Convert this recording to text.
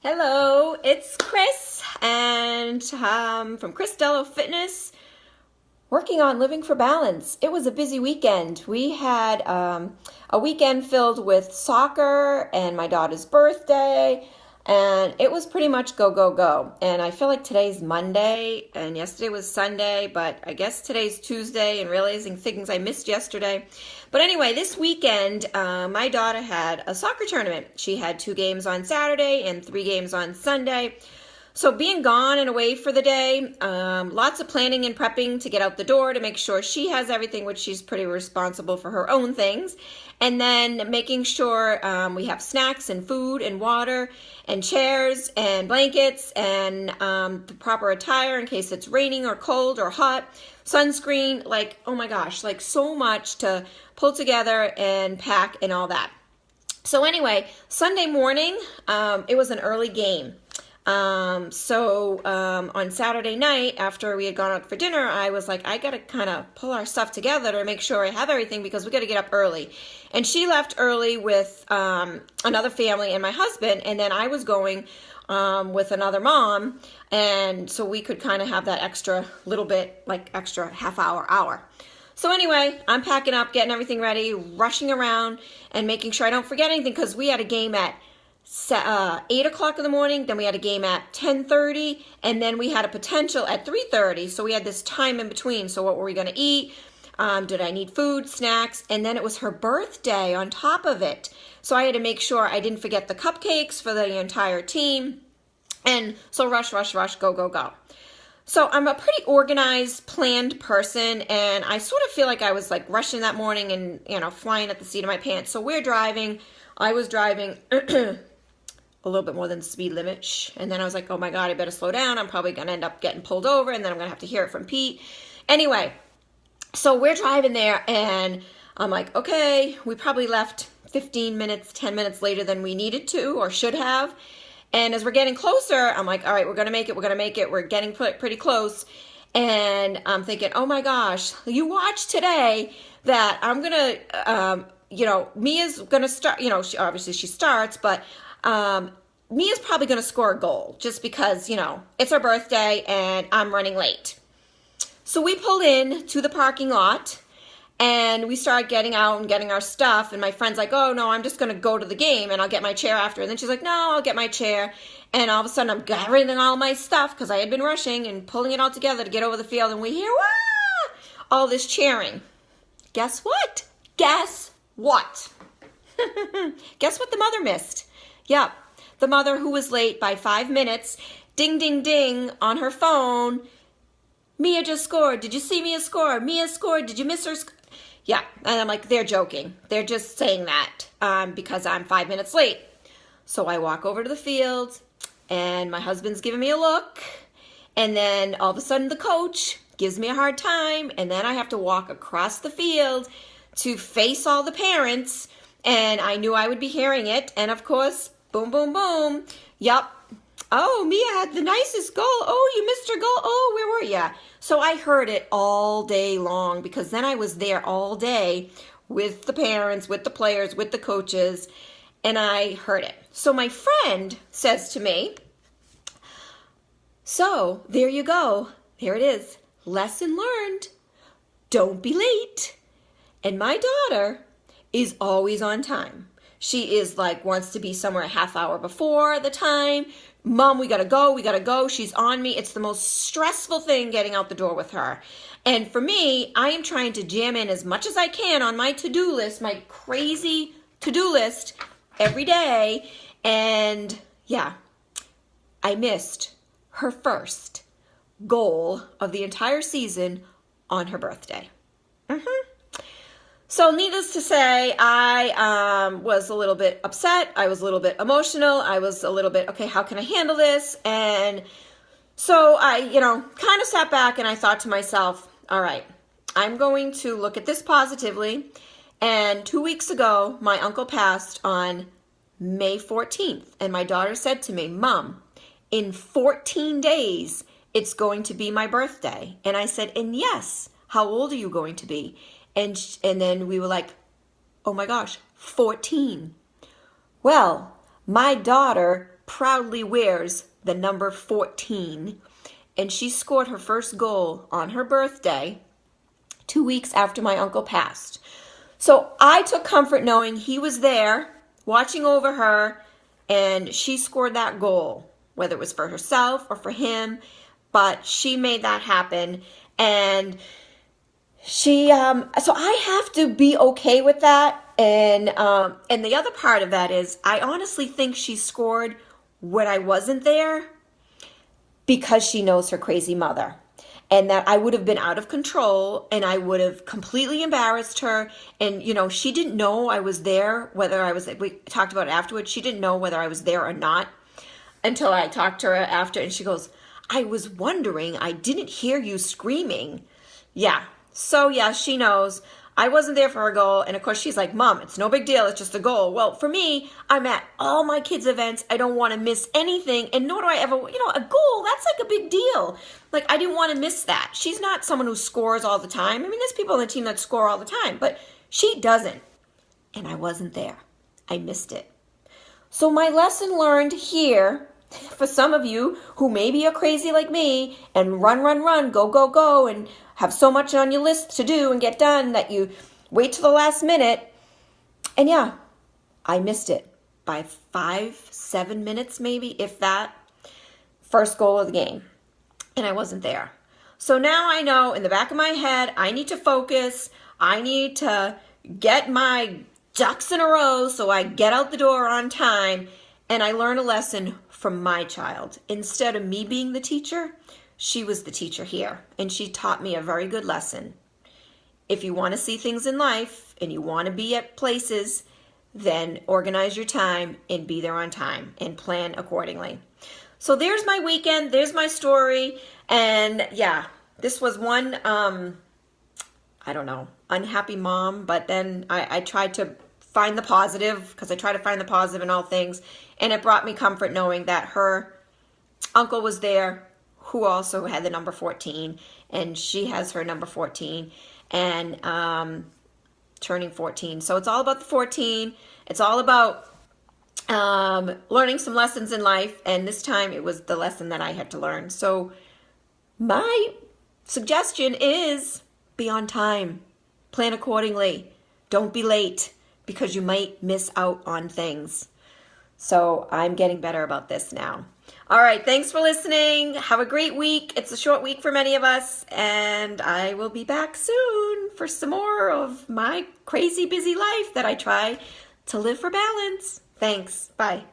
Hello, it's Chris, and from Chris Dello Fitness, working on living for balance. It was a busy weekend. We had a weekend filled with soccer and my daughter's birthday, and it was pretty much go, go, go. And I feel like today's Monday, and yesterday was Sunday, but I guess today's Tuesday, and realizing things I missed yesterday. But anyway, this weekend, my daughter had a soccer tournament. She had 2 games on Saturday and 3 games on Sunday. So being gone and away for the day, lots of planning and prepping to get out the door to make sure she has everything, which she's pretty responsible for her own things. And then making sure we have snacks and food and water and chairs and blankets and the proper attire in case it's raining or cold or hot. Sunscreen, like, oh my gosh, like so much to pull together and pack and all that. So anyway, Sunday morning, it was an early game. On Saturday night, after we had gone out for dinner, I was like, I got to kind of pull our stuff together to make sure I have everything because we got to get up early. And she left early with another family and my husband, and then I was going with another mom, and so we could kind of have that extra little bit, like extra half hour. So anyway, I'm packing up, getting everything ready, rushing around, and making sure I don't forget anything because we had a game at 8 o'clock in the morning, then we had a game at 10:30, and then we had a potential at 3:30, so we had this time in between. So what were we going to eat? Did I need food, snacks? And then it was her birthday on top of it. So I had to make sure I didn't forget the cupcakes for the entire team. And so rush, go, go, go. So I'm a pretty organized, planned person, and I sort of feel like I was like rushing that morning and, flying at the seat of my pants. So we're driving. I was driving a little bit more than the speed limit. And then I was like, oh my God, I better slow down. I'm probably going to end up getting pulled over, and then I'm going to have to hear it from Pete. Anyway, so we're driving there, and I'm like, okay, we probably left 15 minutes, 10 minutes later than we needed to or should have. And as we're getting closer, I'm like, all right, we're going to make it. We're getting pretty close. And I'm thinking, oh my gosh, you watch today that I'm going to, Mia's going to start, obviously she starts, but Mia's probably going to score a goal just because, it's her birthday and I'm running late. So we pulled in to the parking lot and we started getting out and getting our stuff. And my friend's like, oh no, I'm just going to go to the game and I'll get my chair after. And then she's like, no, I'll get my chair. And all of a sudden I'm gathering all my stuff because I had been rushing and pulling it all together to get over the field. And we hear, all this cheering. Guess what? Guess what the mother missed? Yep, the mother who was late by 5 minutes, ding, ding, ding, on her phone. Mia just scored. Did you see Mia score? Mia scored. Did you miss her? Yeah, and I'm like, they're joking. They're just saying that because I'm 5 minutes late. So I walk over to the field, and my husband's giving me a look, and then all of a sudden the coach gives me a hard time, and then I have to walk across the field to face all the parents, and I knew I would be hearing it, and of course, boom, boom, boom. Yep. Oh, Mia had the nicest goal. Oh, you missed her goal. Oh, where were you? So I heard it all day long because then I was there all day with the parents, with the players, with the coaches, and I heard it. So my friend says to me, so there you go. There it is. Lesson learned. Don't be late. And my daughter is always on time. She is like, wants to be somewhere a half hour before the time. Mom, we gotta go. She's on me. It's the most stressful thing getting out the door with her. And for me, I am trying to jam in as much as I can on my to-do list, my crazy to-do list every day. And yeah, I missed her first goal of the entire season on her birthday. So needless to say, I was a little bit upset. I was a little bit emotional. I was a little bit, okay, how can I handle this? And so I, kind of sat back and I thought to myself, all right, I'm going to look at this positively. And 2 weeks ago, my uncle passed on May 14th. And my daughter said to me, Mom, in 14 days, it's going to be my birthday. And I said, and yes, how old are you going to be? And then we were like, oh my gosh, 14. Well, my daughter proudly wears the number 14, and she scored her first goal on her birthday 2 weeks after my uncle passed. So I took comfort knowing he was there watching over her, and she scored that goal, whether it was for herself or for him, but she made that happen. And she, so I have to be okay with that. And the other part of that is I honestly think she scored when I wasn't there because she knows her crazy mother. And that I would have been out of control and I would have completely embarrassed her. And, you know, she didn't know I was there, whether I was, we talked about it afterwards. She didn't know whether I was there or not until I talked to her after. And she goes, I was wondering, I didn't hear you screaming. Yeah. So, yeah, she knows. I wasn't there for her goal. And of course, she's like, Mom, it's no big deal. It's just a goal. Well, for me, I'm at all my kids' events. I don't want to miss anything. And nor do I ever, you know, a goal, that's like a big deal. Like, I didn't want to miss that. She's not someone who scores all the time. I mean, there's people on the team that score all the time, but she doesn't. And I wasn't there. I missed it. So my lesson learned here, for some of you who maybe are crazy like me and run, go, and have so much on your list to do and get done that you wait till the last minute. And yeah, I missed it by 5-7 minutes maybe, if that. First goal of the game. And I wasn't there. So now I know in the back of my head, I need to focus. I need to get my ducks in a row so I get out the door on time. And I learn a lesson from my child. Instead of me being the teacher, she was the teacher here. And she taught me a very good lesson. If you want to see things in life and you want to be at places, then organize your time and be there on time and plan accordingly. So there's my weekend. There's my story. And yeah, this was one, I don't know, unhappy mom. But then I tried to find the positive because I try to find the positive in all things. And it brought me comfort knowing that her uncle was there who also had the number 14. And she has her number 14 and turning 14. So it's all about the 14. It's all about learning some lessons in life, and this time it was the lesson that I had to learn. So my suggestion is be on time, plan accordingly, don't be late because you might miss out on things. So I'm getting better about this now. All right, thanks for listening. Have a great week. It's a short week for many of us, and I will be back soon for some more of my crazy busy life that I try to live for balance. Thanks. Bye.